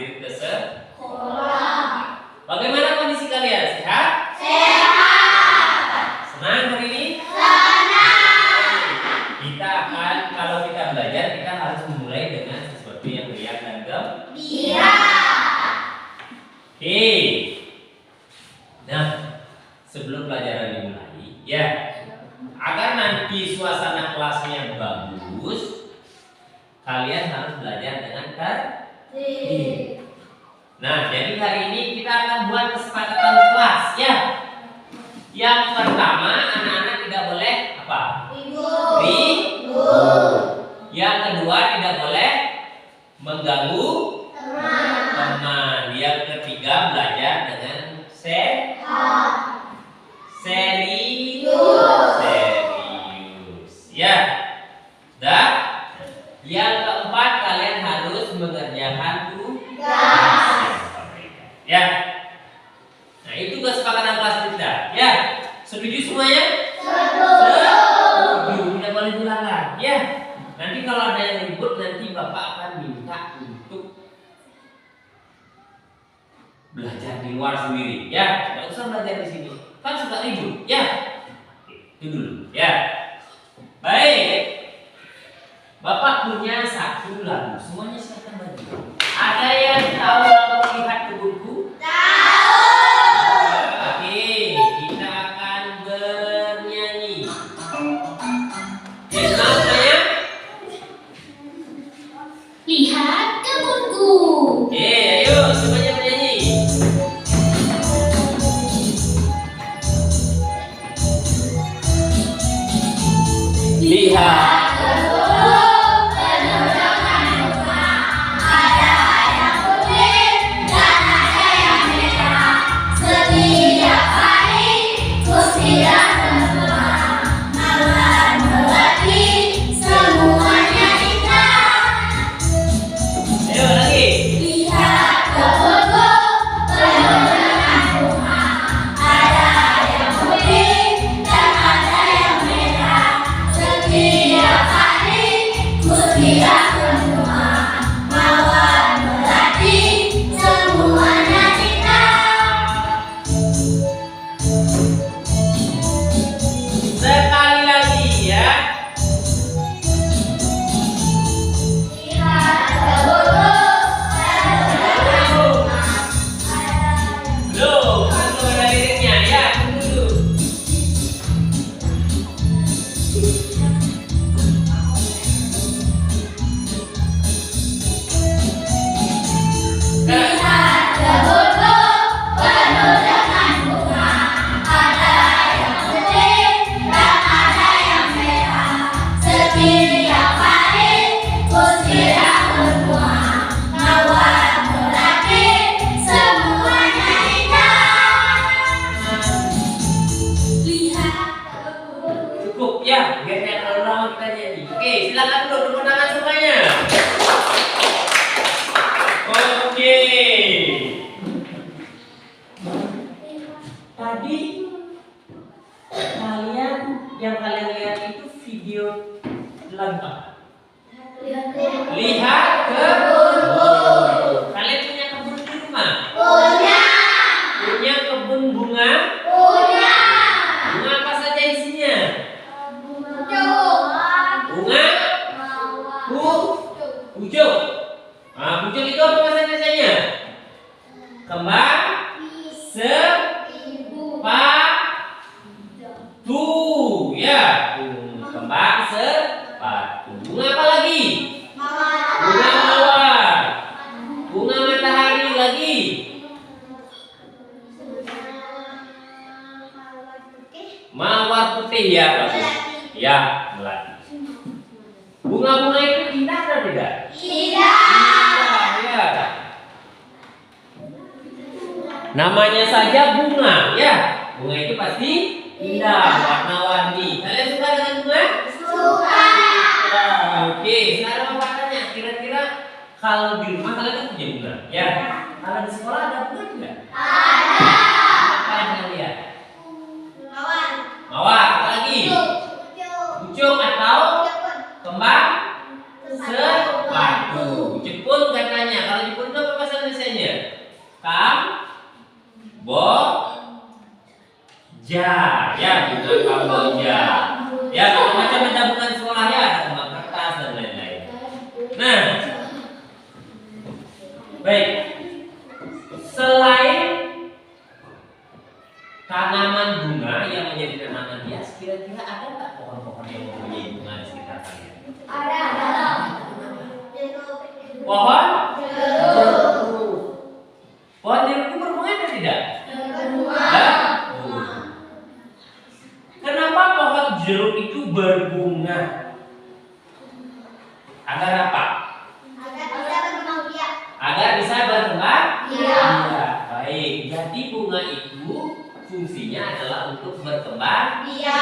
hadir ke sekolah. Bagaimana kondisi kalian? Sehat? Sehat. Senang hari ini? Senang. Kita akan, kalau kita belajar, kita harus memulai dengan sesuatu yang riang dan gembira. Oke. Nah, sebelum pelajaran dimulai, ya, agar nanti suasana kelasnya bagus, kalian harus belajar dengan tertib. Nah, jadi hari ini kita akan buat kesepakatan kelas, ya. Yang pertama, anak-anak tidak boleh apa? Ribut. Yang kedua, tidak boleh mengganggu teman. Yang ketiga, belajar dengan sehat. Serius. Ya. Dan yang keempat, kalian harus mengerjakan tugas. Ya. Nah, itu kesepakatan kelas kita. Ya. Setuju semuanya? Setuju. Tidak boleh dilanggar. Ya. Nanti kalau ada yang ribut, nanti Bapak akan minta untuk belajar di luar sendiri. Ya. Tidak usah belajar di sini. Kan suka ribut. Ya. Oke, itu dulu. Ya. Baik. Bapak punya satu lagu. Semuanya silakan baju. Ada yang tahu lagu Lihat Kebunku? Oke, kita akan bernyanyi. Yang namanya Lihat kebunku. ayo semuanya bernyanyi. Lihat silakan duduk tangan semuanya. Oke. Tadi yang kalian lihat itu video lagu apa? Lihat kebunku. Kalian punya kebun di rumah? Punya. Punya kebun bunga? Punya. Bunga apa saja isinya? Bunga? Pucuk. Nah, pucuk itu apa bahasa Indonesianya? Kembang? Sepatu. Ya. Kembang sepatu. Bunga apa lagi? Bunga mawar. Bunga matahari lagi. Mawar putih ya, bagus. Ya, melati. Bunga-bunga itu indah atau tidak? Indah, ya. Namanya saja bunga, ya. Bunga itu pasti indah, warna-warni. Kalian suka dengan bunga? Suka. Ya, oke. Sekarang Bapak tanya, kira-kira kalau di rumah kalian kan punya bunga, ya? Kalau di sekolah ada bunga tidak? Ada. Apa yang kalian lihat? Mawar, apa lagi? Pucuk atau kembang sepatu. Jepun katanya. Kalau Jepun itu apa bahasa Indonesia? tulisannya? Kamboja. Ya, bunga Kamboja. Ya, macam-macam ada bunga sekolah ya, ada kembang kertas dan lain-lain. Nah, baik. Selain tanaman bunga yang menjadi tanaman hias, kira-kira ada nggak pohon-pohon yang mempunyai bunga di sekitar kalian? Ada. Pohon jeruk. Pohon jeruk itu berbunga atau tidak? Berbunga. Kenapa pohon jeruk itu berbunga? Agar apa? Agar bisa berkembang? Iya. Baik. Jadi bunga itu fungsinya adalah untuk berkembang. Iya.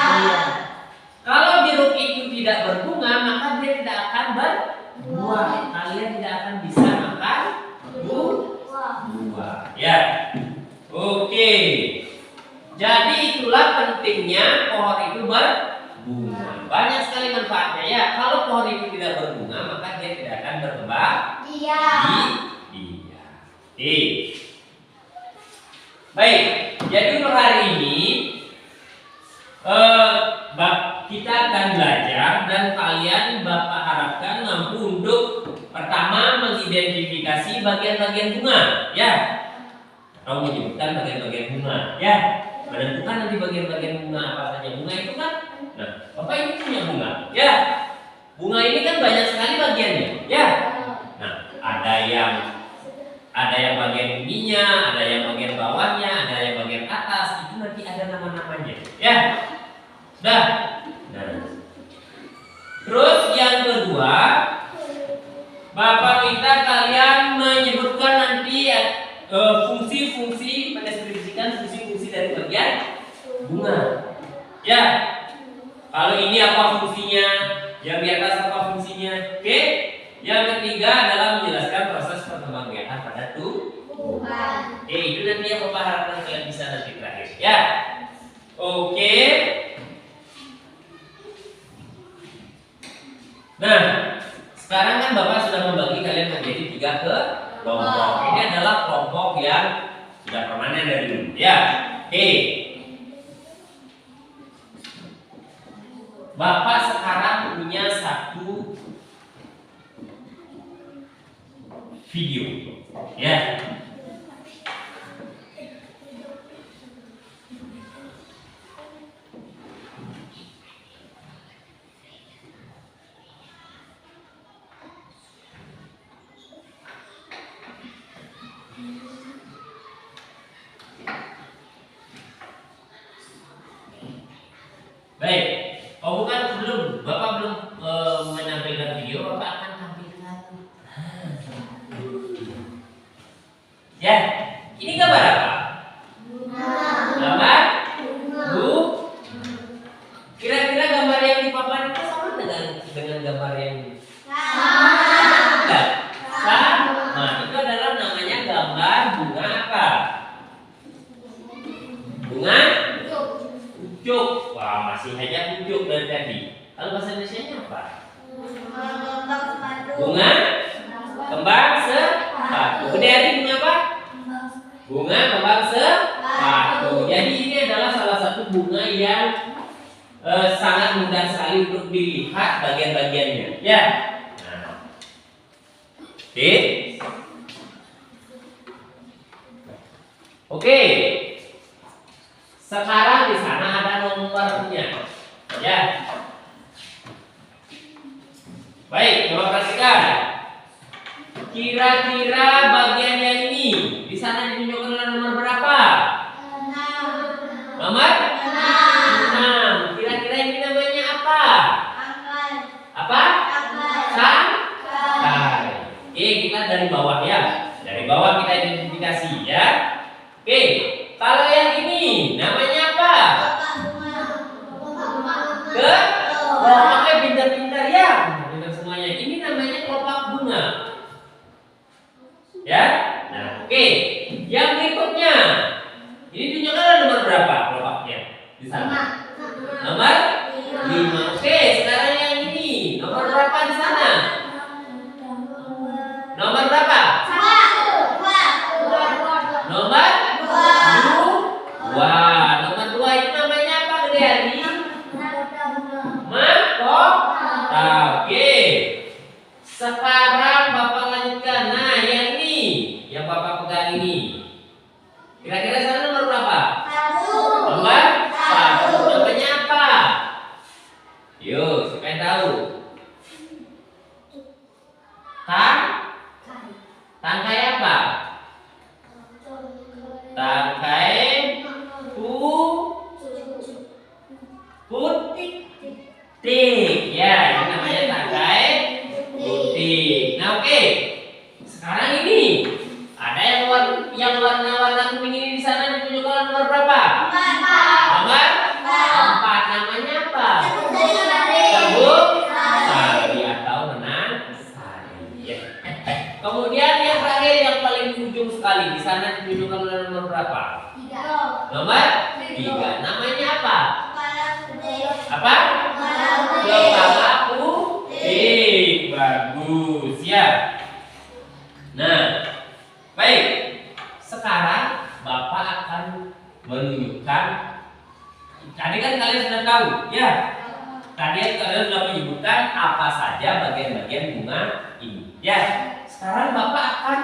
Kalau jeruk itu tidak berbunga, maka dia tidak akan berbuah. Kalian tidak akan bisa makan buah. Ya. Oke. Jadi itulah pentingnya pohon itu berbunga. Banyak sekali manfaatnya ya. Kalau pohon itu tidak berbunga, maka dia tidak akan berkembang. Iya. Iya. Baik. Jadi untuk hari ini kita akan belajar dan kalian Bapak harapkan mampu untuk pertama mengidentifikasi bagian-bagian bunga, ya. Atau menyebutkan bagian-bagian bunga, ya. Menentukan nanti bagian-bagian bunga apa saja. Bunga itu kan, nah, Bapak ini punya bunga, ya. Bunga ini kan banyak sekali bagiannya, ya. Nah, ada yang bagian ininya, ada yang bagian bawahnya, ada yang bagian atas. Itu nanti ada nama-namanya, ya. Sudah. Nah, terus yang kedua, Bapak minta kalian menyebutkan nanti fungsi-fungsi, mendeskripsikan fungsi-fungsi dari bagian bunga. Ya. Kalau ini apa fungsinya? Yang di atas apa fungsinya? Oke. Yang ketiga adalah menjelaskan proses perkembangbiakan pada tumbuhan. Itu nanti yang Bapak harapkan kalian bisa nanti terakhir. Ya. Oke. Nah, sekarang kan Bapak sudah membagi kalian menjadi 3 kelompok. Ini adalah kelompok yang sudah permanen dari dulu. Ya. Oke. Bapak sekarang punya satu video. Ya. Baik, bukan Bapak belum menampilkan video, Bapak akan tampilkan. Ya, ini gambar apa? Gambar? Kira-kira gambar yang di papan itu sama dengan gambar yang sama. Itu adalah namanya gambar bunga apa? Bunga ujuk. Wah, masih hanya ujuk dari tadi. Kalau bahasa Indonesia apa? Bunga kembang sepatu. Dari bunga apa? Bunga kembang sepatu. Jadi ini adalah salah satu bunga yang sangat mudah sekali untuk dilihat bagian-bagiannya. Ya. Nah. Oke. Oke. Sekarang di sana ada nomornya. Ya. Baik, coba perhatikan. Kira-kira bagian yang ini di sana ditunjukkan dengan nomor berapa? 6. Nomor 6. Kira-kira ini namanya apa? Apa? Sangkai. Oke, kita dari bawah ya. Dari bawah kita identifikasi ya. Oke, kalau yang ini namanya apa? Kelompaknya pintar-pintar ya. Pintar semuanya. Ini namanya kelompok bunga. Ya. Nah, oke. Yang berikutnya. Ini tunjukkan nomor berapa kelompaknya di sana? Nomor 5. Oke, sekarang yang ini nomor berapa di sana? Nomor berapa? 1. yang Bapak pegang ini. Kira-kira sana nomor berapa? Satu. Nomor 1. Namanya apa? Yuk, siapa yang tahu? Tangkai apa? Tangkai putih. Ya, ini namanya tangkai putih. Nah, oke. Sekarang ini ada yang warna kuning ini di sana ditunjukkan nomor berapa? Nomor 4. Namanya apa? Sebut sari atau menang sari. Ya. Kemudian yang terakhir yang paling ujung sekali di sana ditunjukkan nomor berapa? Nomor 3. Namanya apa? Apa? Kepala putih. Bagus ya. Nah, baik. Sekarang Bapak akan menunjukkan. Tadi kan kalian sudah tahu, ya. Tadi kalian sudah menyebutkan apa saja bagian-bagian bunga ini. Ya. Sekarang Bapak akan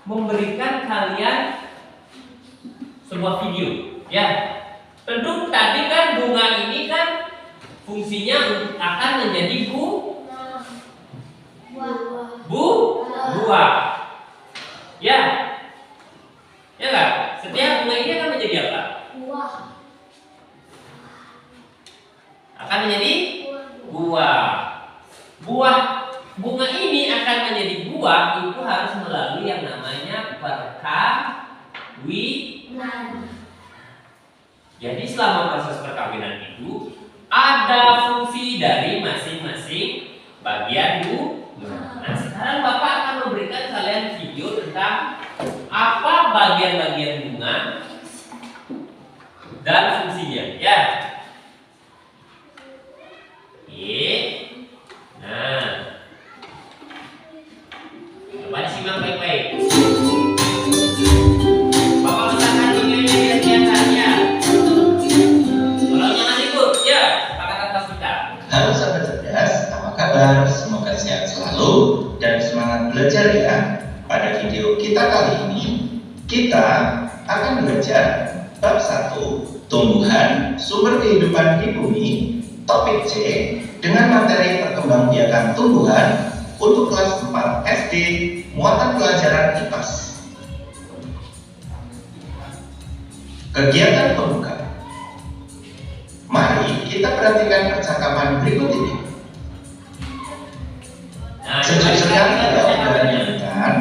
memberikan kalian sebuah video. Ya. Tentu tadi kan bunga ini kan fungsinya akan menjadi buah. Ya. Ya enggak? Setiap bunga ini akan menjadi apa? Akan menjadi buah. Bunga ini akan menjadi buah itu harus melalui yang namanya perkawinan. Jadi selama proses perkawinan itu ada fungsi dari masing-masing bagian bunga. Nah, sekarang Bapak akan memberikan kalian video tentang apa bagian-bagian bunga dan fungsinya, ya. Oke. Nah, coba disimak baik-baik. Bapak letakkan videonya di biasanya. Kalau jangan ikut, ya, pakai atas kita. Halo sahabat cerdas, apa kabar? Semoga sehat selalu dan semangat belajar ya. Pada video kita kali ini, kita akan belajar bab 1, tumbuhan, sumber kehidupan di bumi, topik C, dengan materi perkembangbiakan tumbuhan untuk kelas 4 SD, muatan pelajaran IPAS. Kegiatan pembuka. Mari kita perhatikan percakapan berikut ini. Sejak sekali kita memperhatikan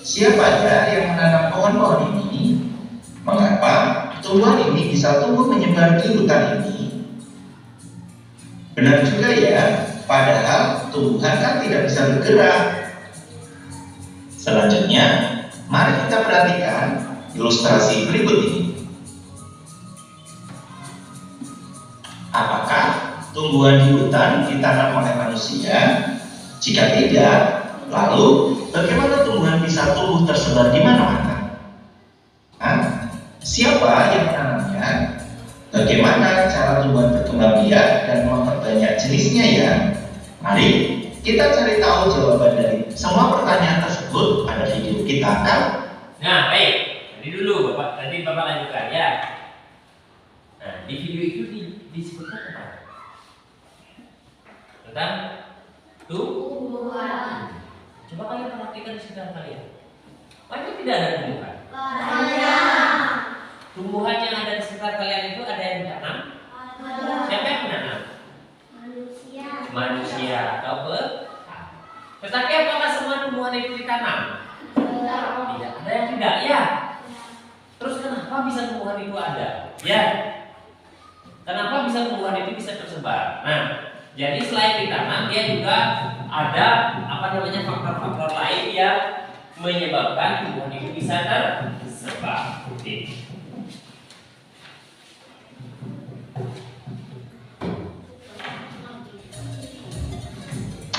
siapa aja yang menanam pohon-pohon ini, mengapa tumbuhan ini bisa tumbuh menyebar di hutan ini. Benar juga ya, padahal tumbuhan kan tidak bisa bergerak. Selanjutnya, mari kita perhatikan ilustrasi berikut ini. Apakah tumbuhan di hutan ditanam oleh manusia? Jika tidak, lalu bagaimana tumbuhan bisa tumbuh tersebar di mana-mana? Siapa yang menanamnya? Bagaimana cara tumbuhan berkembang biak dan memperbanyak jenisnya ya? Mari kita cari tahu jawaban dari semua pertanyaan tersebut pada video kita kan? Nah, baik. Tadi Bapak lanjutkan ya. Nah, di video itu disebutkan apa? Tentang tumbuhan. Coba kalian perhatikan di sekitar kalian. Banyak tidak ada tumbuhan? Banyak. Tumbuhan yang ada di sekitar kalian itu ada yang ditanam? Siapa yang menanam? Manusia atau petani. Tetapi apakah semua tumbuhan itu ditanam? Tidak. Ada yang tidak ya. Terus kenapa bisa tumbuhan itu ada? Ya. Kenapa bisa tumbuhan itu bisa tersebar? Nah, jadi selain ditanam, dia juga ada faktor-faktor lain yang menyebabkan tumbuhan itu bisa tersebar.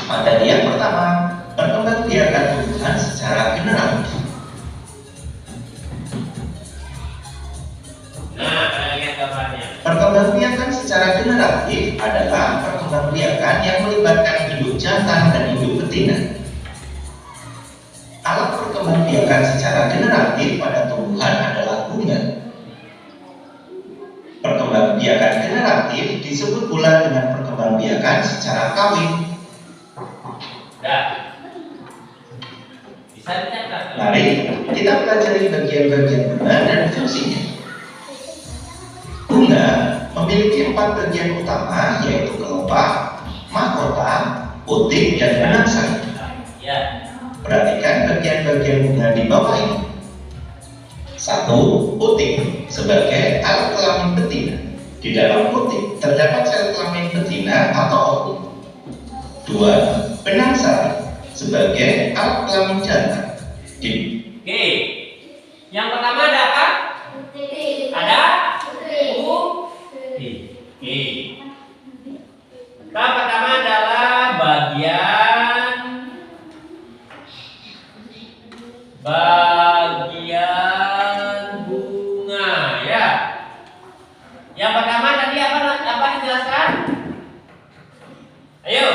Materi yang pertama, perkembangbiakan tumbuhan secara generatif. Nah, kalian lihat gambarnya. Perkembangbiakan secara generatif adalah perkembangbiakan yang melibatkan induk jantan dan induk betina. Alat perkembangbiakan perkembangbiakan secara generatif pada tumbuhan adalah bunga. Perkembangbiakan generatif disebut pula dengan perkembangbiakan secara kawin. Dah. Bisa dicatat. Mari kita pelajari bagian-bagian bunga dan fungsinya. Bunga memiliki 4 bagian utama, yaitu kelopak, mahkota, putik, dan benang sari. Ya. Perhatikan bagian-bagian bunga di bawah ini. 1. Putik sebagai alat kelamin betina. Di dalam putik terdapat sel kelamin betina atau ovum. 2. Benang sari sebagai alat kelamin jantan. Oke. Yang pertama ada apa? Ada putik. Oke. Tahap pertama adalah bagian bunga, ya. Yang pertama tadi apa dijelaskan? Ayo.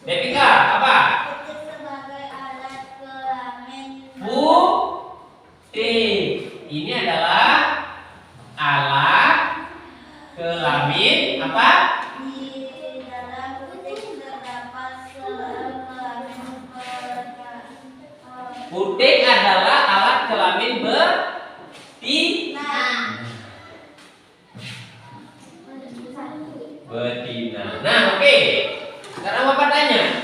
Devika, apa? Sebagai alat kelamin. Putik. Ini adalah alat kelamin apa? Di dalam putik terdapat sel kelamin Putik adalah alat kelamin betina. Nah, oke. Sekarang Bapak tanya.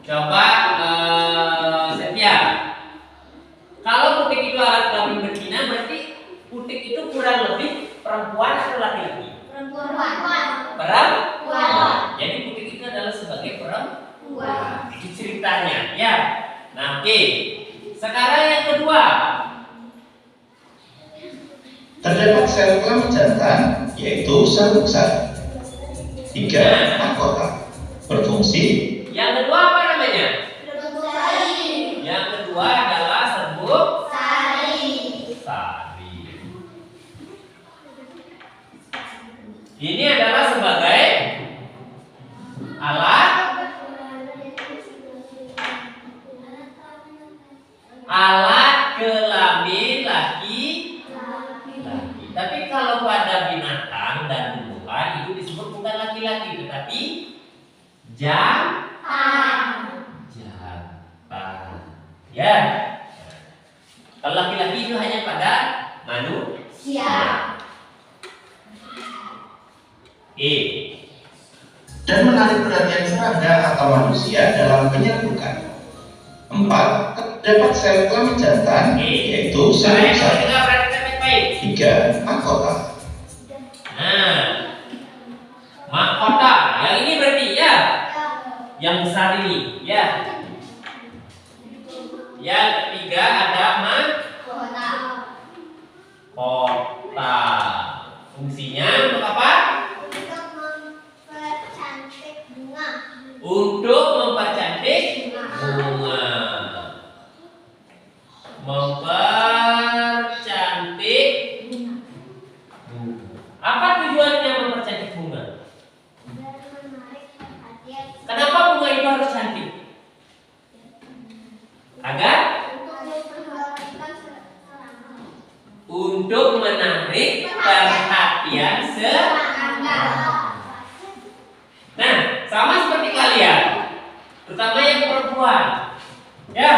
Coba Setia. Kalau putik itu alat kelamin betina, berarti putik itu kurang lebih perempuan atau laki-laki? Perempuan. Jadi putik itu adalah sebagai perempuan. Itu ceritanya, ya. Nah, oke. Sekarang yang kedua. Terdapat sel kelamin jantan, yaitu sel sari. 3. Mahkota berfungsi. Yang kedua apa namanya? Yang kedua adalah serbuk sari. Ini adalah sebagai alat kelamin laki. Tapi kalau pada binatang dan tumbuhan itu disebut bukan laki-laki, tetapi jantan. Ya. Kalau laki-laki itu hanya pada manusia. Dan menarik perhatian serangga atau manusia dalam penyerbukan. 4. Terdapat sel kelamin jantan, yaitu sel sari. 3. Mahkota. Nah, mahkota. Yang ini berarti ya, yang besar ini, ya. Yang ketiga ada mahkota. Fungsinya untuk apa? Untuk mempercantik bunga. Mempercantik bunga. Apa tujuannya mempercantik bunga? Kenapa bunga itu harus cantik? Agar untuk menarik perhatian serangga. Nah, sama seperti kalian, terutama yang perempuan. Ya,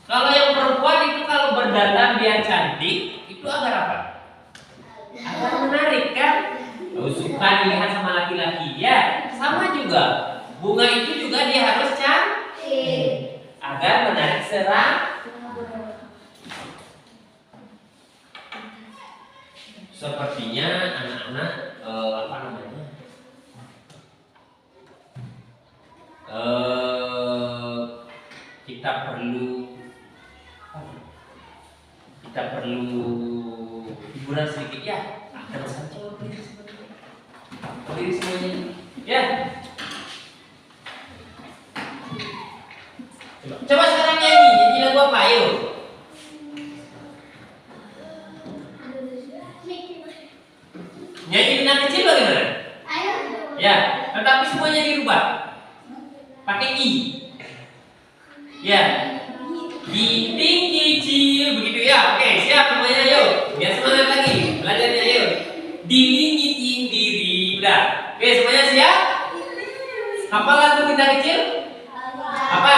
kalau yang perempuan itu kalau berdandan biar cantik, itu agar apa? Agar menarik, kan? Suka dilihat sama laki-laki. Ya, sama juga. Bunga itu juga dia harus cantik agar menarik serangga. Sepertinya anak-anak apa namanya? Kita perlu hiburan sedikit, ya. Akan saja berdiri semuanya, ya. Coba sekarang nyanyi lagu apa, ayo. Nyanyi dengan kecil bagaimana? Ya, tetapi semuanya dirubah pakai I. Ya. Giting kicil begitu ya. Oke, siap semuanya yuk. Biar semangat lagi belajarnya yuk. Diri nyiting diri. Udah. Oke, semuanya siap? Hafal lagu kita kecil? Apa?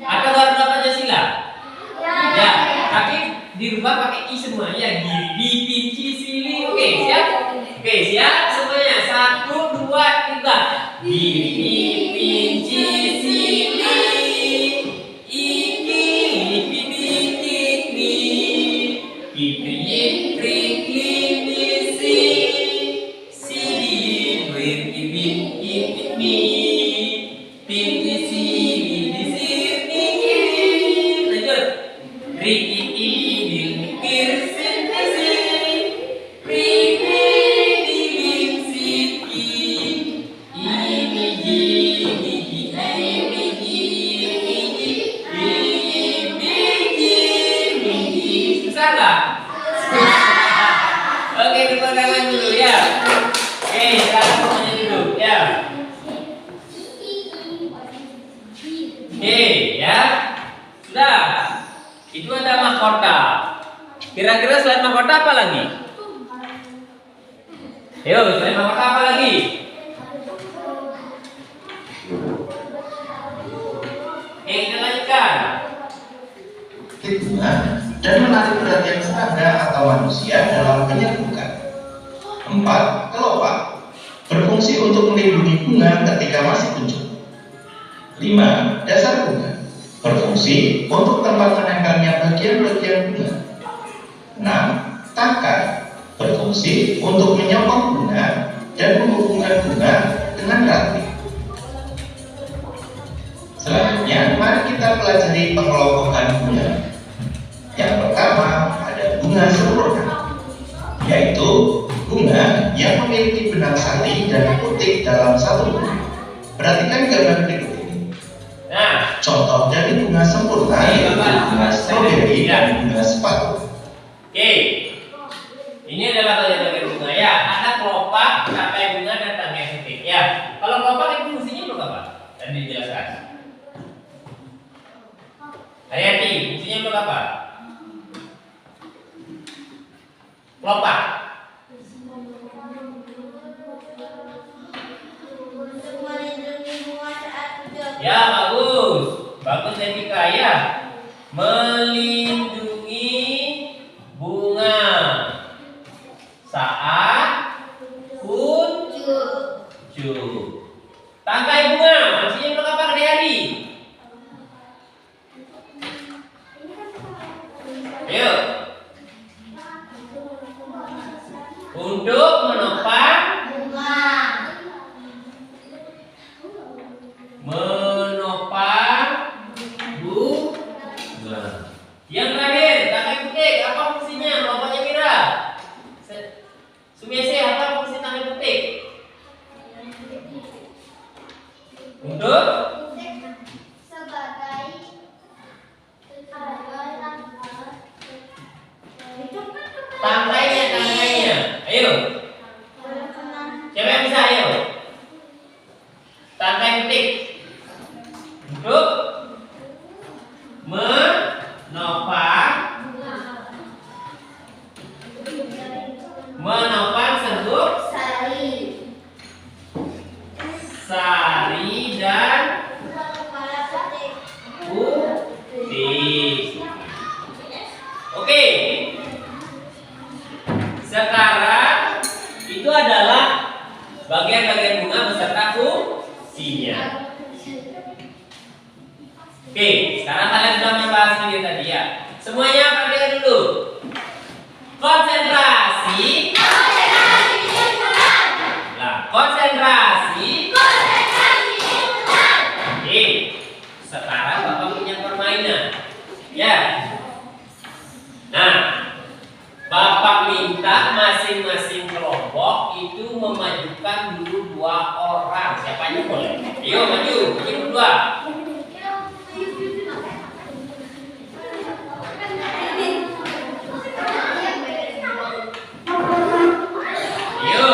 Atau baru dapat Pancasila? Ya, tapi dirubah pakai i semua ya. Diri pinci sili. Oke, siap? Oke, siap semuanya. 1, 2, 3. Diri pinci sili. Iki lipi dikini. Pipri prikli misi. Sidi berkibin ikimi. Pinci sili disir dikini. Lanjut. Riki idil mikir sintesi. Riki dilim siki. Ini gigi ini gigi. Susah nggak? Oke, tepuk tangan dulu ya. Oke, sekarang semuanya duduk ya. Oke, ya. Sudah. Itu ada mahkota. Kira-kira selain mahkota apa lagi? Ayo, selain mahkota apa lagi? Oke, kita lanjutkan. Bunga dan menarik perhatian serangga atau manusia dalam penyerbukan. 4. Kelopak berfungsi untuk melindungi bunga ketika masih kuncup. 5. Dasar bunga berfungsi untuk tempat menempelnya bagian-bagian bunga. 6. Tangkai berfungsi untuk menyokong bunga dan menghubungkan bunga dengan ranting. Selanjutnya, mari kita pelajari pengelompokan bunga. Yang pertama ada bunga sempurna, yaitu bunga yang memiliki benang sari dan putik dalam satu bunga. Perhatikan gambar berikut ini. Nah, Contoh dari bunga sempurna yaitu bunga stroberi dan bunga sepatu. oke. Ini adalah bagian-bagian bunga ya. Ada kelopak, tangkai bunga dan tangkai putik ya. Kalau kelopak itu fungsinya untuk apa? Tadi dijelaskan. Hayati, fungsinya untuk apa? Kelopak. Untuk melindungi bunga saat hujan. Ya, bagus. Bagus Devika ya. Melindungi bunga saat kuncup. Tangkai bunga, fungsinya untuk apa Hayati? Ayo. Untuk menopang bunga. Yang terakhir, tangkai putik, apa fungsinya? Kelompoknya kira. Sumiese, apa fungsi tangkai putik? Untuk tangkainya. Ayo. Siapa yang bisa? Ayo. Tangkai putik. Untuk menopang serbuk sari dan putih. Oke. Sekarang itu adalah bagian-bagian bunga beserta fungsinya. Oke, sekarang kalian sudah membahas ini tadi ya. Semuanya perhatikan dulu. Konsentrasi. Nah, konsentrasi. Oke, sekarang Bapak punya permainan. Ya. Nah, Bapak minta masing-masing kelompok itu memajukan dulu 2 orang. Siapanya boleh? Ayo maju, dulu 2. Ayo.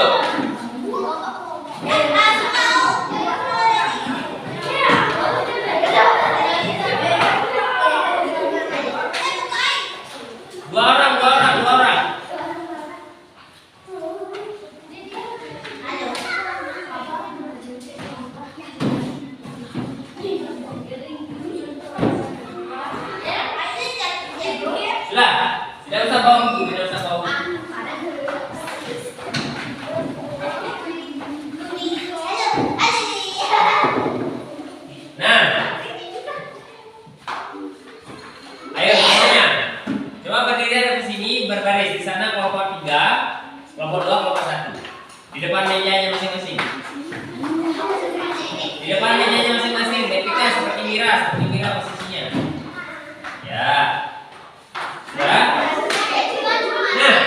usah bawa buku, tidak usah bawa buku. Nah, ayo semuanya. Coba berdiri di sini berbaris. Di sana kelompok 3, kelompok 2, kelompok 1. Di depan mejanya masing-masing. Di depan mejanya masing-masing. Depiknya seperti Mira posisinya. Ya. Sudah? Nah,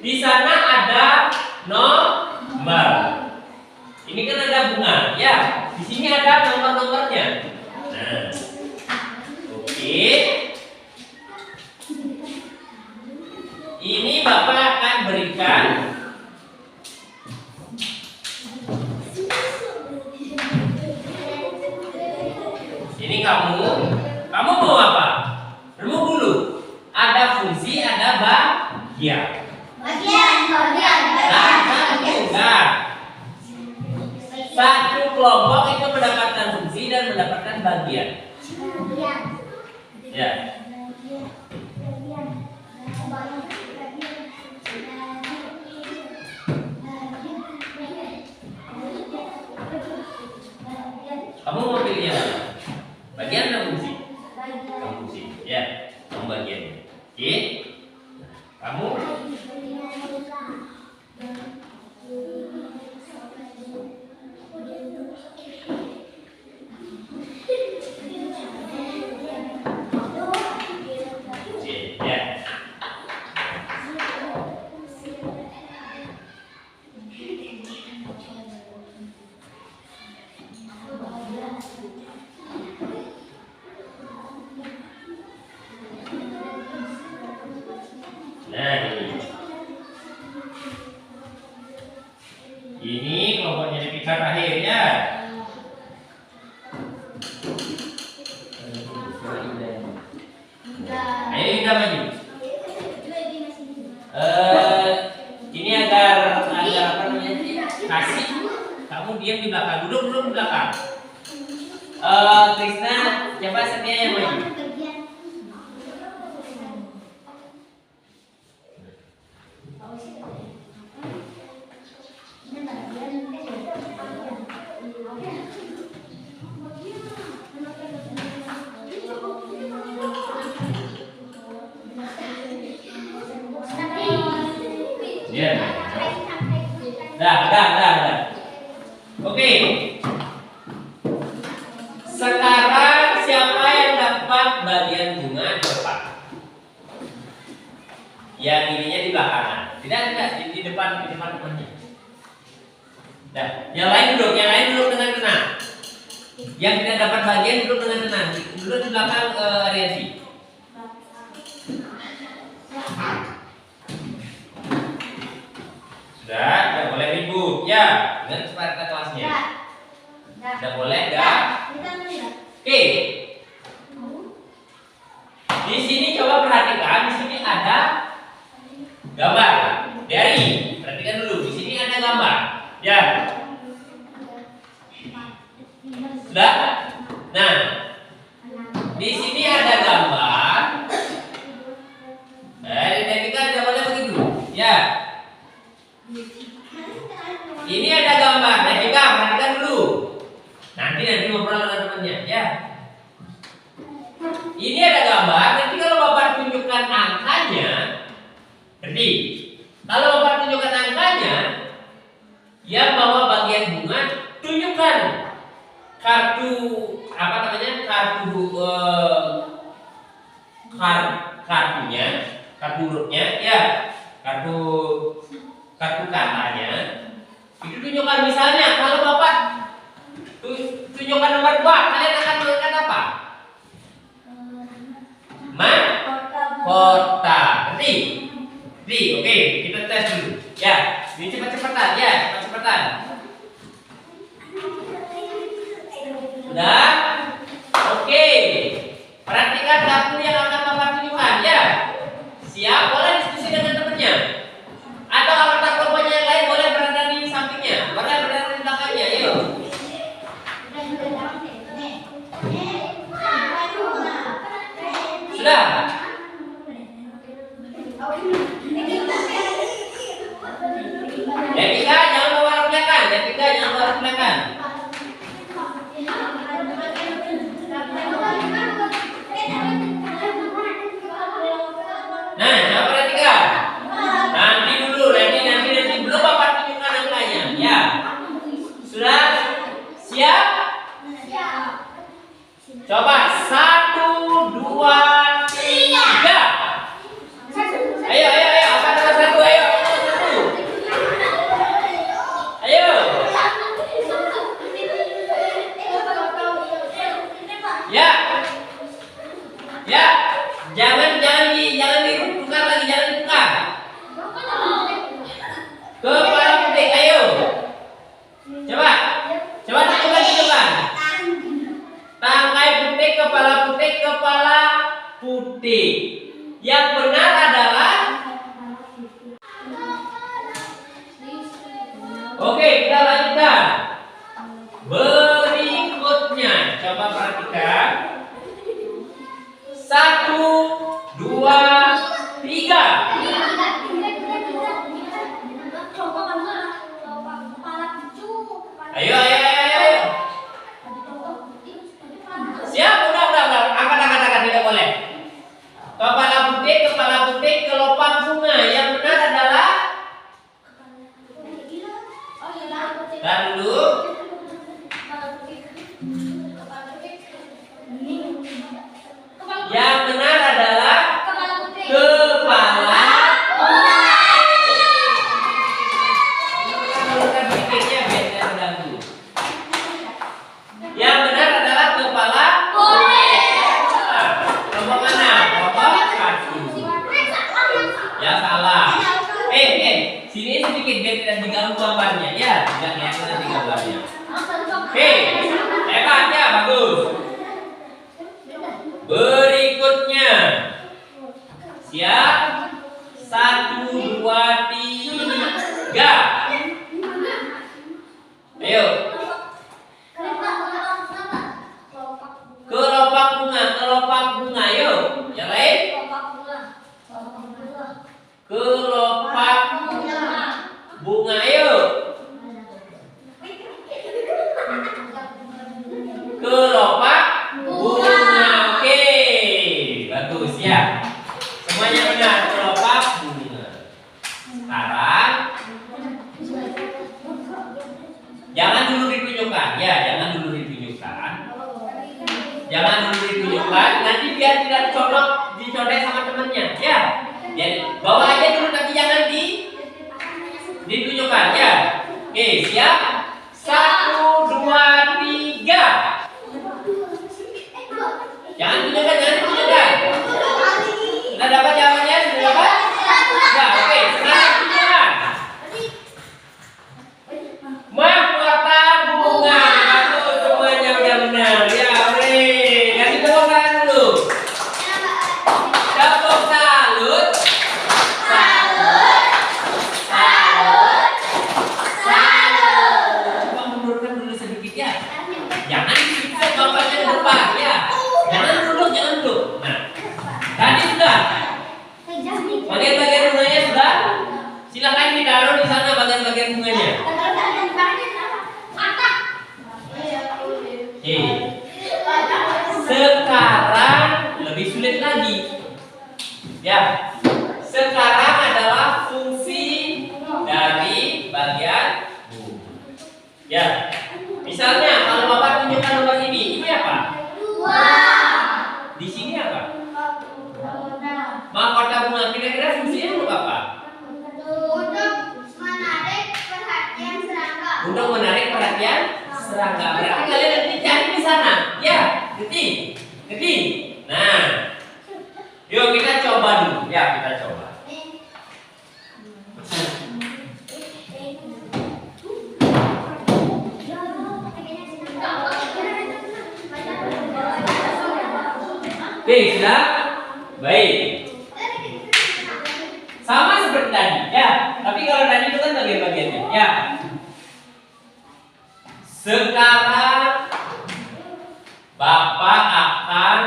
di sana ada nomor. Ini kan ada bunga, ya. Di sini ada nomor-nomornya. Nah, oke. Ini Bapak akan berikan ini kamu mau apa? Remuk dulu. Ada fungsi, ada bagian. Satu kelompok itu mendapatkan fungsi dan mendapatkan bagian. Ya. Kamu mau pilih yang mana? Bagian atau fungsi? Kamu fungsi. Ya, kamu bagiannya. Oke. Kamu ini kelompoknya Depika terakhir ya. Ayo kita maju. Ini agar apa namanya? Kasih. Kamu diam di belakang, duduk di belakang. Krisna, coba setia yang maju. Dah. Oke. Sekarang siapa yang dapat bagian bunga di depan? Yang ininya di belakangan. Tidak, di depan temannya. Dah, yang lain duduk dengan tenang. Yang tidak dapat bagian duduk dengan tenang. Duduk di belakang Arianti. Sudah, tidak boleh ribut. Ya, dengan separa kelasnya. Tidak boleh, dah. Oke. Di sini coba perhatikan, di sini ada gambar. Dari, perhatikan dulu. Di sini ada gambar. Ya. Sudah? Nah, di sini ada gambar. Dari tidak boleh begitu. Ya. Ini ada gambar. Devika, perhatikan dulu. Nanti ngobrol dengan temannya, ya. Ini ada gambar. Nanti kalau Bapak tunjukkan angkanya, jadi kalau Bapak tunjukkan angkanya, yang bawa bagian bunga, tunjukkan kartu apa namanya? Kartunya, kartu hurufnya, ya. Kartu katanya. Itu tunjukkan misalnya kalau Bapak tunjukkan nomor 2, kalian akan mengangkat apa? Kota. Ngerti? Oke, kita tes dulu. Ya, ini cepat-cepatan ya, cepat-cepatan. Sudah? Oke. Perhatikan kartu yang akan Bapak tunjukkan ya. Siap, boleh diskusi dengan temannya. Atau anggota kelompoknya yang lain boleh berada di sampingnya, boleh berada di belakangnya, yuk. Sudah? Sudah? Siap? Coba 1, 2, 3. Ayo, ayo, ayo. Apa nama satu? Ayo. Ayo. Ya. Ya. Jangan ditukar lagi, jangan ditukar. Kepala putih, ayo. Coba ditukar, ditukar. Tangkai putih, kepala putih, kepala putih. Yang benar adalah. Oke, kita lanjutkan. Berikutnya, coba perhatikan. 1, 2, 3. Ayo, ayo, ayo, ayo. Siap, udah. Angkat, tidak boleh. Kepala putih, kelopak bunga. Yang benar adalah. Tahan dulu. Yang benar adalah kepala turunkan sedikitnya biar tidak terganggu. Yang benar adalah kepala kelompok mana? Kelompok satu. Ya salah. Sini sedikit biar tidak diganggu gambarnya. Ya, tidak kelihatan nanti gambarnya. Hebat ya, bagus. Berikutnya. Siap? 1, 2, 3. Ayo. Kelopak bunga. Ayo. Yang lain? Kelopak bunga. Ayo. Kelopak bunga. Oke. Bagus ya. Semuanya benar. Kelopak bunga. Sekarang jangan dulu ditunjukkan. Ya, jangan dulu ditunjukkan. Nanti biar tidak dicontek sama temannya. Ya. Jadi bawa aja dulu, tapi jangan ditunjukkan. Ya. Oke, siap? 1, 2, 3. Jangan ditunjukkan. Sudah dapat jawabannya? Sudah dapat? Ya, oke. Sekarang tunjukkan. Mahkota bunga. Bagus, semuanya udah benar. Ya, oke. Kasih tepuk tangan dulu. Tepuk salut. Coba mundurkan dulu sedikit ya. Jangan disiksa bapaknya di depan ya. Jangan duduk. Nah, tadi sudah. Bagian-bagian bunganya sudah. Silakan ditaruh di sana bagian-bagian bunganya. Sekarang lebih sulit lagi. Ya. Sekarang adalah fungsi dari bagian bunga. Ya. Misalnya kalau Bapak tunjukkan lubang ini apa? Di sini apa? Mahkota bunga. Kira-kira fungsinya untuk apa? Untuk menarik perhatian serangga. Berarti kalian nanti cari di sana. Ya, ketik. Nah, yuk kita coba dulu. Ya, kita coba. Oke, sudah? Baik. Sama seperti tadi, ya. Tapi kalau tadi itu kan bagian-bagiannya, ya. Sekarang Bapak akan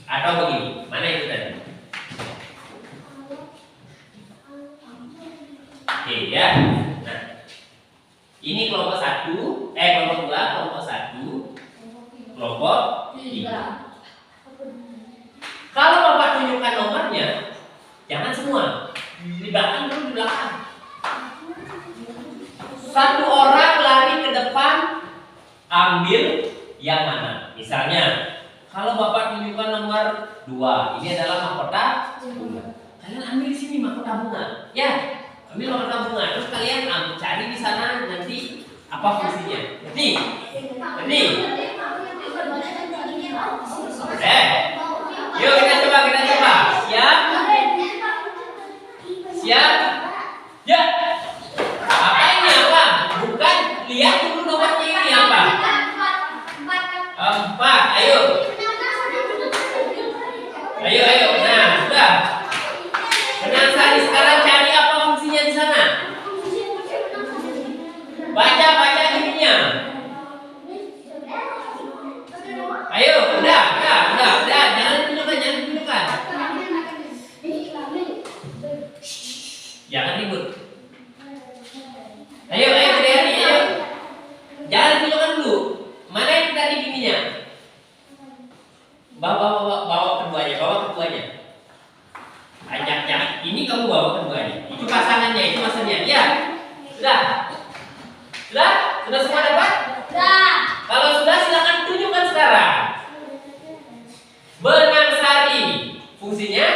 atau begini. Mana itu tadi? Oke, ya. Nah, ini kelompok 1, kelompok 2, kelompok 1, kelompok 3. Kalau Bapak tunjukkan nomornya, jangan semua. Di belakang dulu, di belakang. Satu orang lari ke depan, ambil yang mana? Misalnya, kalau Bapak tunjukkan nomor 2, ini adalah mahkota bunga. Kalian ambil di sini mahkota bunga. Ya, ambil mahkota bunga. Terus kalian cari di sana nanti apa fungsinya. Nih. Yuk kita coba. Siap? Siap? Ya. Apa ini apa? Bukan, lihat dulu nomornya ini apa? 4. Ayo. Nah, sudah. Tenang Sari, sekarang cari apa fungsinya di sana? Baca ininya. Ayo, udah. Jangan tunjukkan. Jangan ribut. Ayo. Jangan tunjukkan dulu. Mana yang tadi ininya? Bawa keduanya. Ajak. Ini kamu bawa keduanya. Itu pasangannya, itu maksudnya. Ya. Sudah semua dapat? Kalau sudah silakan tunjukkan sekarang. Benang sari. Fungsinya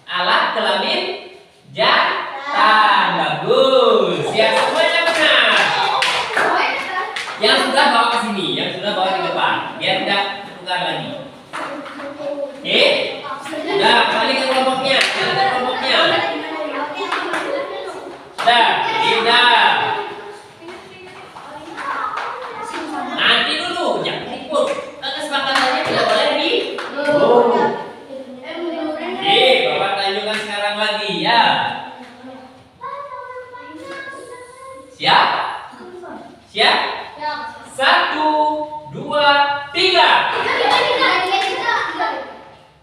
alat kelamin jantan. Bagus. Yang semuanya benar. Yang sudah bawa ke sini, yang sudah bawa di depan, biar tidak tukar lagi. Oke? Sudah, kembali ke kelompoknya. Sudah, pindah. Nanti dulu, jangan ikut. Kesepakatannya tidak boleh di. Bapak tunjukkan sekarang lagi ya. Siap? 1, 2, 3.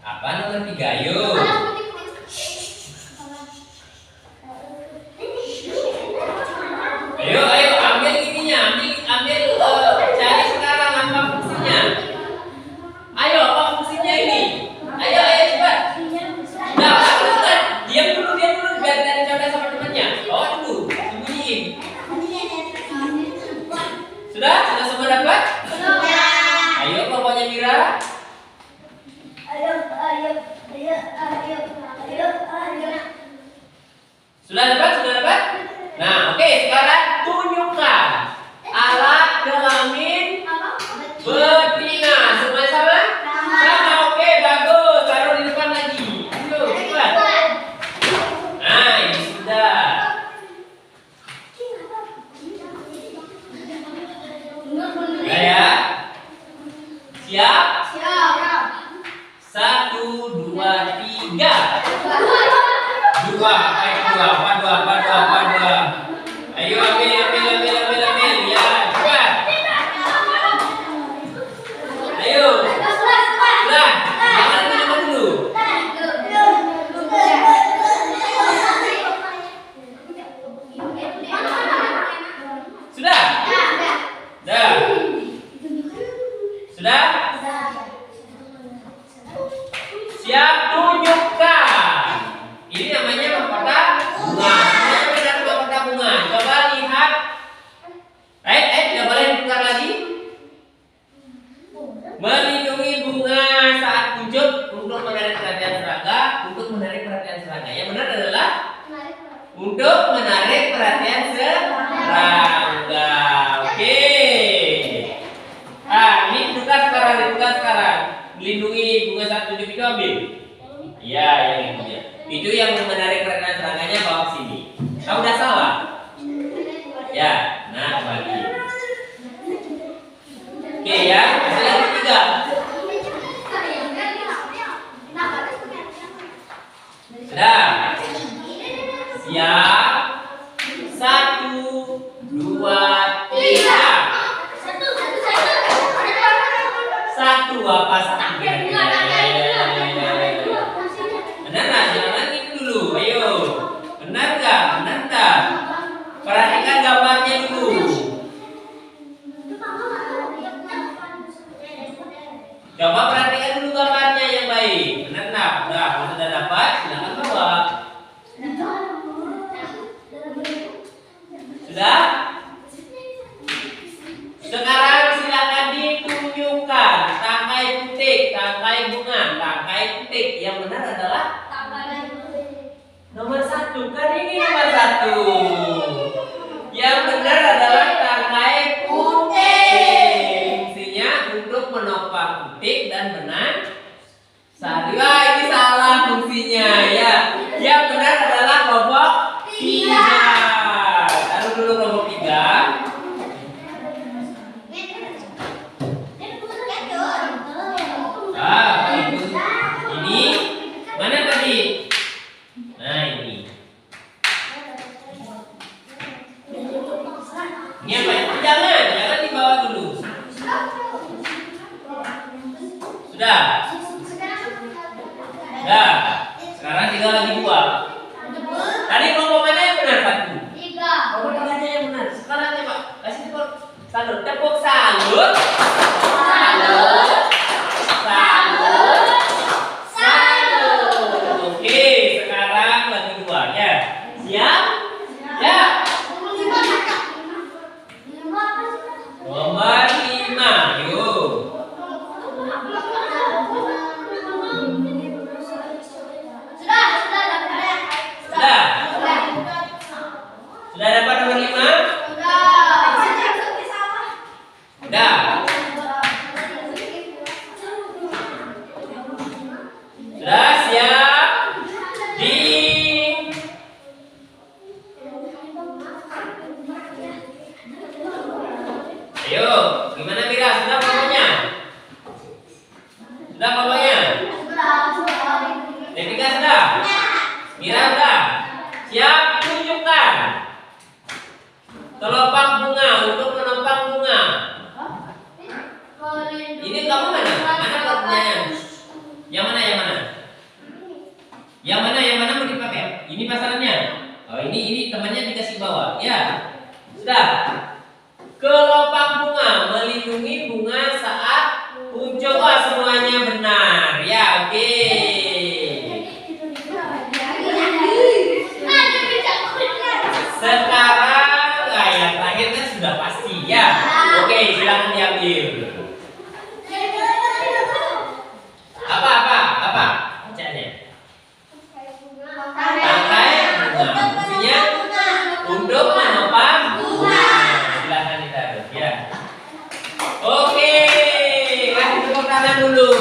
Apa nomor 3? Yuk. Ayo, ambil ininya, ambil cari sekarang apa fungsinya. Ayo, apa fungsinya ini? Ayo, cepat. Nah, diam dulu, biar tidak dicontek sama temannya. Bawa dulu, sembunyiin. Sudah semua dapat? Ayo, kelompoknya Mira. Sudah dapat? Nah, oke, sekarang tunjukkan alat kelamin betina. Semuanya sama? Sama, oke, bagus. Taruh di depan lagi. Ayo, cepat. Nah, ini sudah. Ya. Siap? 1, 2, 3. 2. Ayo ambil. Ya, cepat. Ayo. Sudah. Jangan tunjukkan dulu. Sudah. Siap, tunjukkan. Ini namanya mahkota bunga. Mahkota bunga. Coba lihat. Tidak boleh ditukar lagi. Melindungi bunga saat kuncup untuk menarik perhatian serangga. Yang benar adalah untuk menarik perhatian serangga. Oke. Ini tugas sekarang. Melindungi bunga saat kuncup itu ambil. Iya, yang itu ya. Itu yang menarik perhatian serangannya bawa ke sini. Kamu udah salah? Ya, nah kembali. Oke ya, hasil yang ketiga. Sudah. Siap. 1, 2, 3. Satu apa satu? Benar, jangan itu dulu. Ayo. Benar enggak? Perhatikan gambarnya dulu. Coba perhatikan dulu gambarnya yang baik. Benar enggak? Udah, kalau sudah dapat, silakan bawa. Waduh. Yang benar adalah tangkai puting. Fungsinya untuk menopang puting dan benang sari. Wah, ini salah fungsinya ya. Yang benar adalah kelompok 3. Taruh dulu kelompok 3. Ini mana tadi? Nah, ini. Ini apa? Jangan dibawa dulu. Sudah. Sudah. Sekarang tinggal lagi 2. Tadi kelompok mana yang benar, Pak? 3. Kelompok 3 yang benar. Sekarang coba kasih tepuk salut. Tepuk salut. Salut. Salut. Salut. Oke, sekarang lagi 2 ya. Siap? Ya. Nomor 5. Yuk. Sudah? Sudah dapat nomor 5? Sudah. Sudah siap? Ayo, gimana Mira? Sudah kelompoknya? Sudah kelompoknya? Tika sudah? Mira sudah? Siap? Tunjukkan kelompok bunga untuk menopang bunga. Ini kamu mana? Mana kelompoknya? Yang mana? Yang mana mau dipakai? Ini pasangannya. Oh, ini temannya dikasih bawah. Ya. Sudah. Kelompok bunga melindungi bunga saat muncul. Oh, semuanya benar. Ya, oke. Sekarang yang terakhir kan sudah pasti ya. Oke, silakan diambil. Apa? Bacanya. Tangkai bunga. Fungsinya untuk menopang bunga. Silakan ditaruh ya. Oke, kasih tepuk tangan dulu.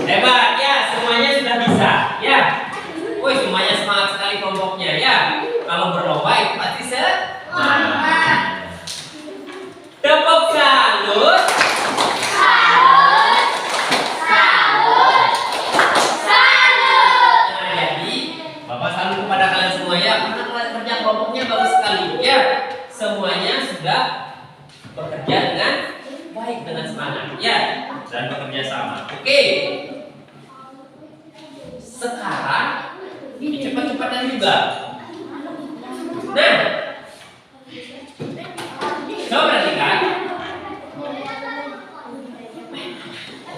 Hebat ya, semuanya sudah bisa ya. Woi, semuanya semangat sekali kelompoknya ya. Kalau berlomba itu pasti semangat. Tepuk salut. Nah, jadi Bapak salut kepada kalian semua ya, karena kerja kelompoknya bagus sekali ya. Semuanya sudah bekerja dengan baik, dengan semangat ya, dan bekerja sama. Oke. Sekarang cepat-cepatan juga. Nah, coba perhatikan.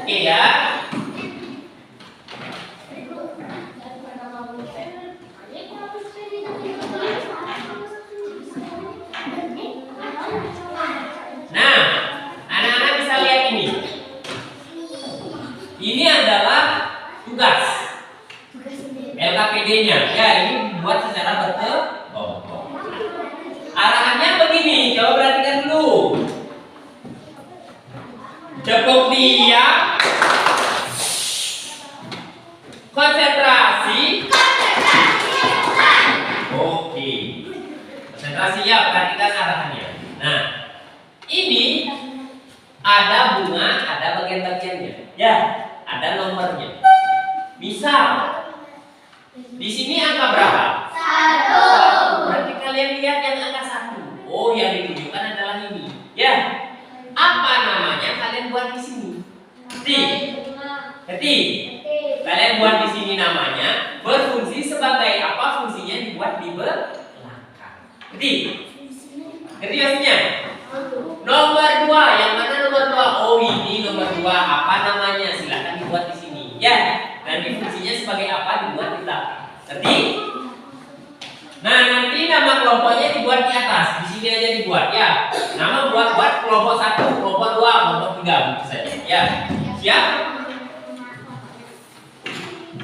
Oke ya. Nah, anak-anak bisa lihat ini. Ini adalah tugas LKPD-nya. Ya, ini dibuat secara berkelompok. Arahannya begini, coba perhatikan dulu. Tepuk diam. Konsentrasi. Oke. Konsentrasi ya, perhatikan arahannya. Nah, ini ada bunga, ada bagian-bagiannya. Ya, ada nomornya. Misal, di sini angka berapa? 1. Berarti kalian lihat yang angka 1. Oh, yang ditunjukkan adalah ini. Ya. Apa namanya? Kalian buat di sini. Ketik. Kalian buat di sini namanya. Berfungsi sebagai apa? Fungsinya dibuat di belakang. Ketik maksudnya. Nomor 2. Yang mana nomor 2? Oh, ini nomor 2. Apa namanya? Silakan dibuat di sini. Ya. Nanti fungsinya sebagai apa? Dibuat di belakang. Ketik. Nah, nanti nama kelompoknya dibuat di atas. Di sini aja dibuat ya. Nama buat kelompok 1, kelompok 2, kelompok 3 begitu saja. Ya, siap?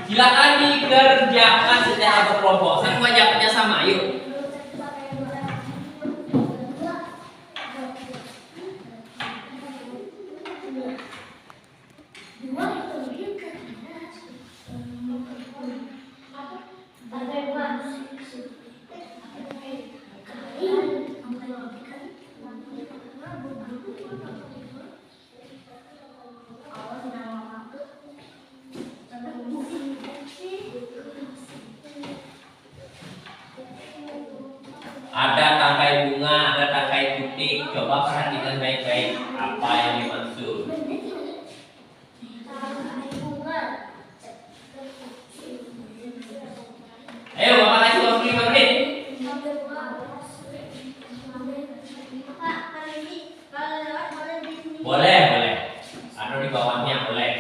Silakan dikerjakan secara berkelompok. Saya mengajak kerjasama, yuk. Ada tangkai bunga, ada tangkai putih. Coba perhatikan baik-baik apa yang dimaksud. Ayo, Bapak kasih waktu 5 menit. Boleh, boleh. Taruh di bawahnya, boleh.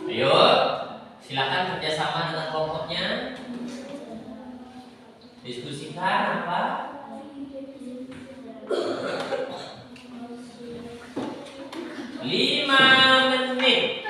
Ayo, silakan kerjasama dengan kelompoknya. Diskusikan apa? 5 menit.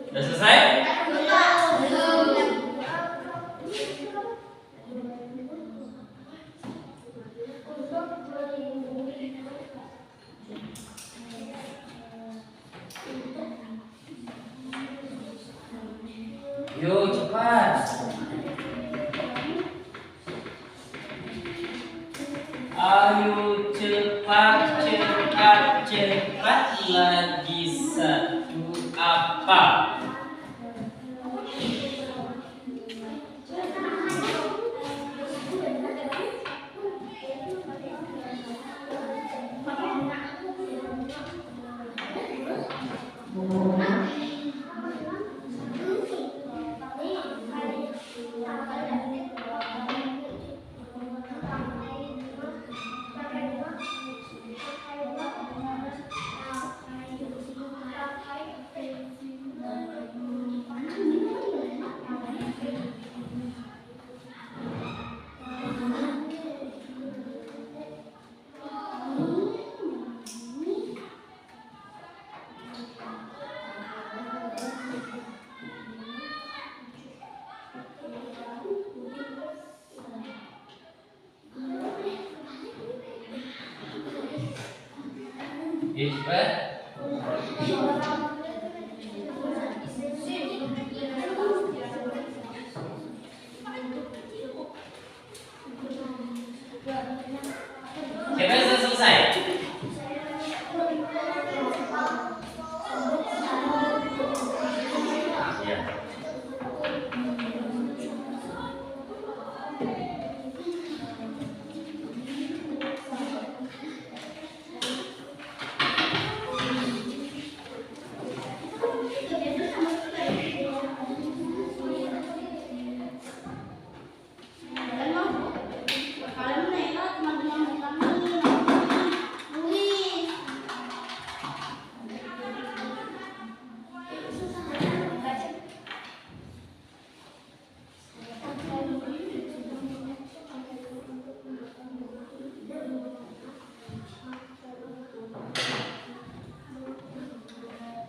Sudah selesai? Yuk cepat. Ayo cepat, cepat, cepat. Lagi satu apa? Cepet. Siapa yang sudah selesai? Ya.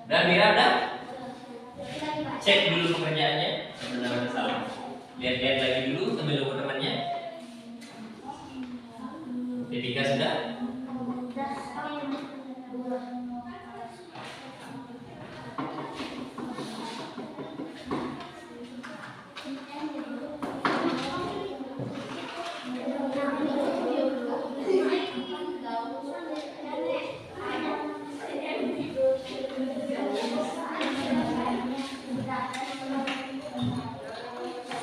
Dan Mira udah? Cek dulu pekerjaannya, benar-benar salah. Lihat-lihat lagi dulu sambil nunggu temannya. P3 sudah?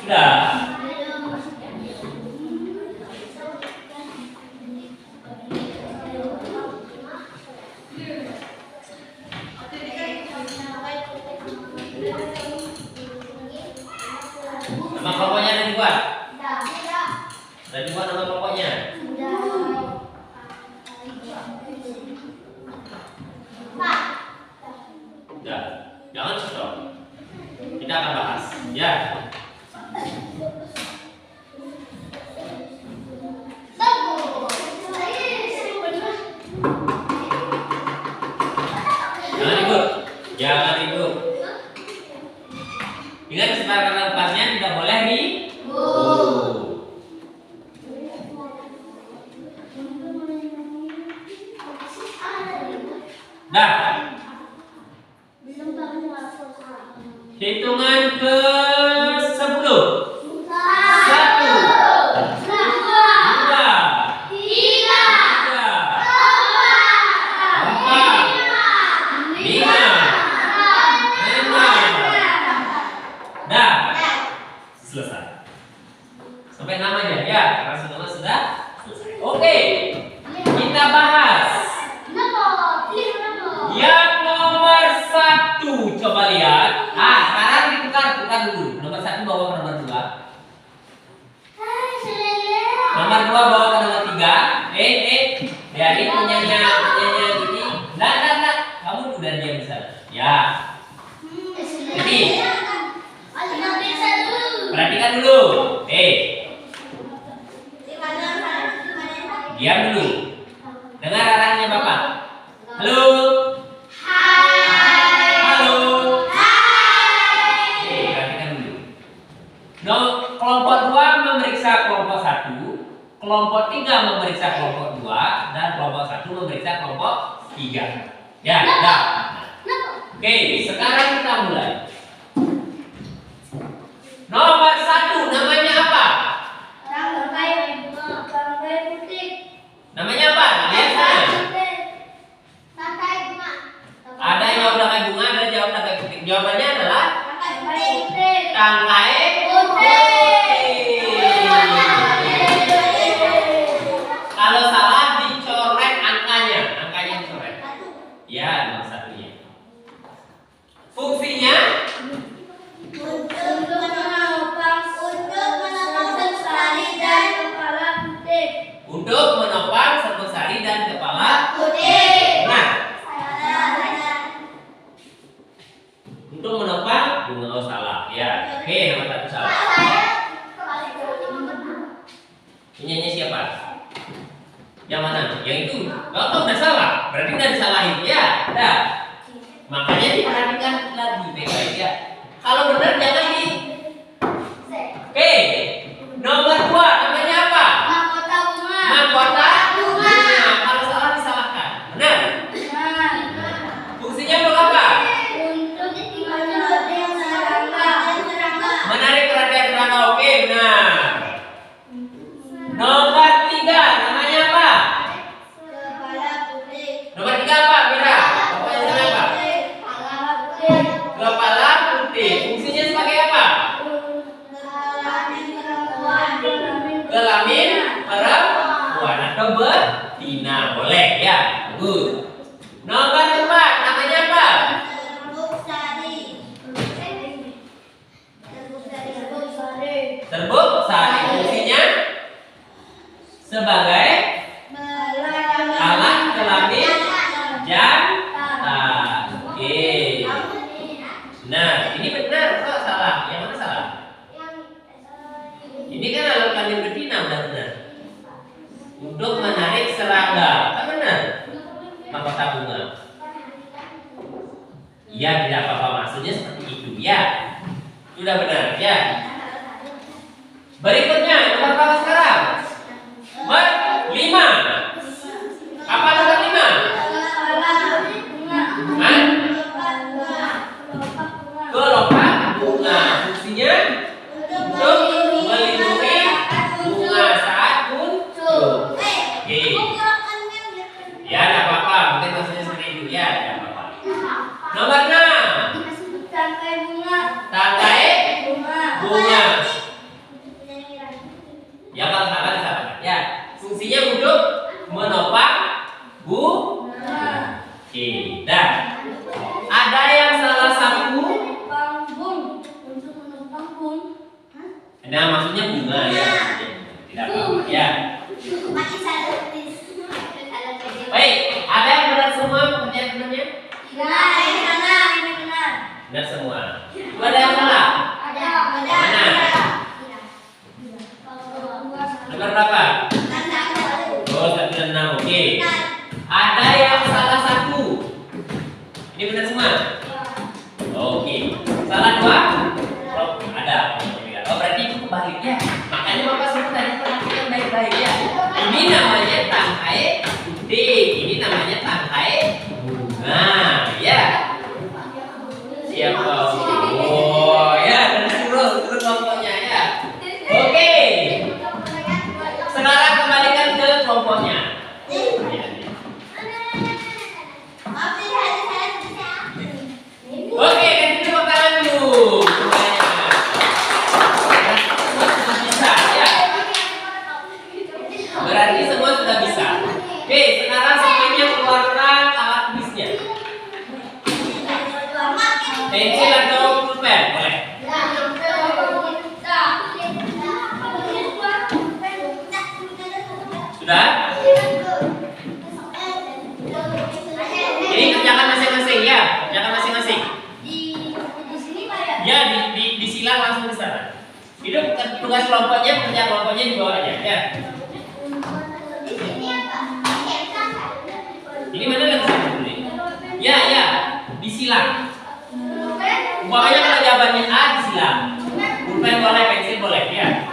Sudah. Nama kelompoknya ada dibuat? Ada dibuat nama kelompoknya? Sudah. Jangan stop. Kita akan bahas. Ya. Jangan ribut. Jangan ribut. Ingat kesepakatan lepasnya tidak boleh ribut. Dah. Hitungan ke 10. 1, 2, 3, 4, 5, 6. Dah. Selesai. Sampai 6 aja ya, karena semua sudah selesai. Oke. Kita bahas yang nomor 1. Coba lihat. Sekarang ditukar dulu. Nomor 1 bawa ke nomor 2. Nomor 2 bawa ke nomor 3. Dari punyanya gini. Nah. Kamu udah diam di sana. Ya. Jadi perhatikan dulu. Diam dulu. Dengar arahnya Bapak. Halo. Halo. Perhatikan dulu. Kelompok 2 memeriksa kelompok 1, kelompok 3 memeriksa kelompok 2, dan kelompok 1 memeriksa kelompok 3. Ya, dah. Oke, sekarang kita mulai. Nomor 1 namanya apa? Namanya apa? Lihat sana. Ada yang jawab pakai bunga, ada yang jawab pakai putih. Jawabannya adalah tangkai putih. Kalau salah dicoret angkanya dicoret. Ya, nomor 1-nya. Fungsinya untuk menopang serbuk sari dan kepala putih. Nah, untuk menopang bunga salah. Ya, oke, nomor 1 salah. Punyanya siapa? Yang mana? Yang itu. Kalau udah salah, berarti udah disalahin. Ya, dah. Makanya diperhatikan lagi baik-baik ya. Kalau benar jangan di. Oke. Nomor 2 namanya apa? Mahkota bunga. Kalau salah disalahkan. Benar? Nomor 4, namanya apa? Serbuk sari. Fungsinya sebagai alat kelamin jantan. Oke. Nah, ini benar kok salah? Yang mana salah? Ini kan alat kelamin betina, udah benar. Untuk menarik serangga, kan benar? Mahkota bunga. Ya, tidak apa-apa, maksudnya seperti itu ya. Sudah benar ya. Berikutnya nomor berapa sekarang? Nomor 5. Apa nomor 5? Hah? Kelopak bunga. Fungsinya untuk melindungi bunga saat muncul. Oke. Ya, tidak apa-apa. Mungkin maksudnya seperti itu ya, tidak apa-apa. Nomor 6. Tangkai bunga. Ya, kalau salah disalahkan ya. Fungsinya untuk menopang bunga. Oke, dah. Ada yang salah satu. Nah, maksudnya bunga ya. Tidak apa-apa ya. Baik, ada yang benar semua pekerjaan-pekerjaannya? Benar semua. Ada yang salah? Mana? Nomor berapa? Oh, 1 dan 6. Oke. Ada yang salah satu. Ini benar semua? Oke. Salah 2? Oh, ada. Oh, berarti itu kebalik ya. Makanya Bapak sebut tadi perhatikan baik-baik ya. Ini namanya tangkai putih. Ini namanya tangkai bunga. Ya. Siapa? Oh, ya. Dan suruh kelompoknya ya. Oke. Sekarang kembalikan ke kelompoknya. Oke, ganti tepuk tangan dulu. Bisa ya. Berarti semua sudah bisa. Oke, sekarang semuanya keluarkan alat tulisnya. Pensil atau pulpen, boleh. Sudah? Ini kerjakan masing-masing ya, kerjakan masing-masing. Ya, disilang langsung di sana. Itu tugas kelompoknya, kerja kelompoknya di bawah aja ya. Ini mana yang bisa dulu? Ya, ya, disilang. Pokoknya kalau jawabannya A disilang. Pulpen boleh, pensil boleh ya.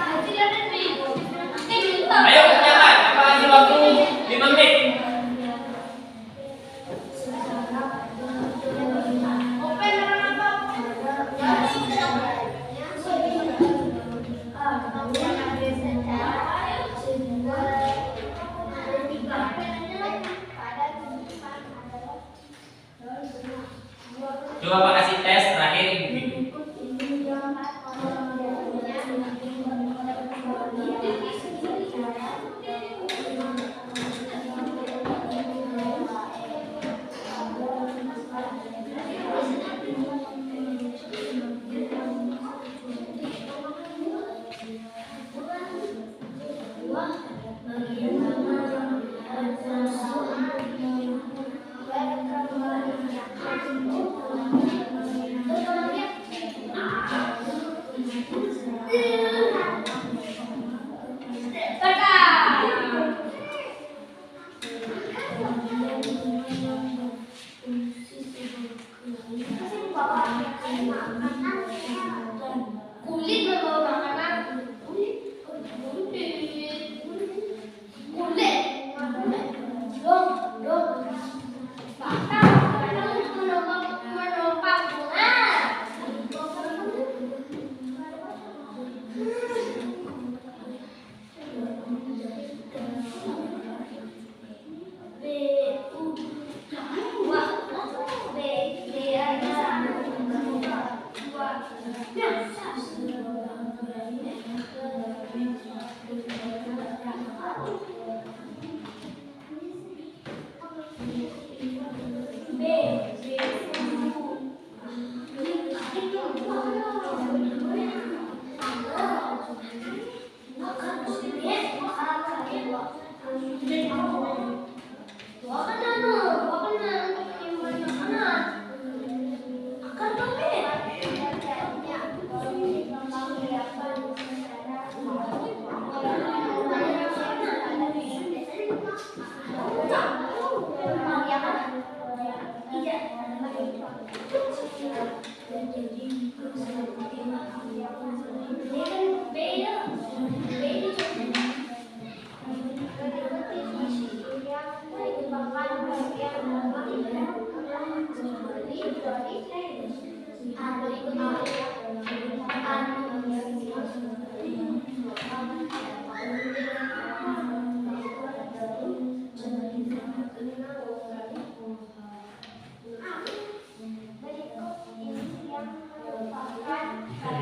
Ayo kerjakan, apa kasih waktu 5 menit. Coba Pak kasih tes terakhir ini.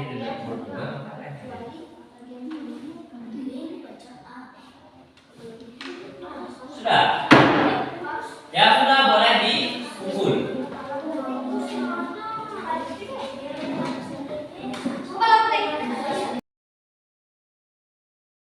ini duduk berdua, maka kalian sudah.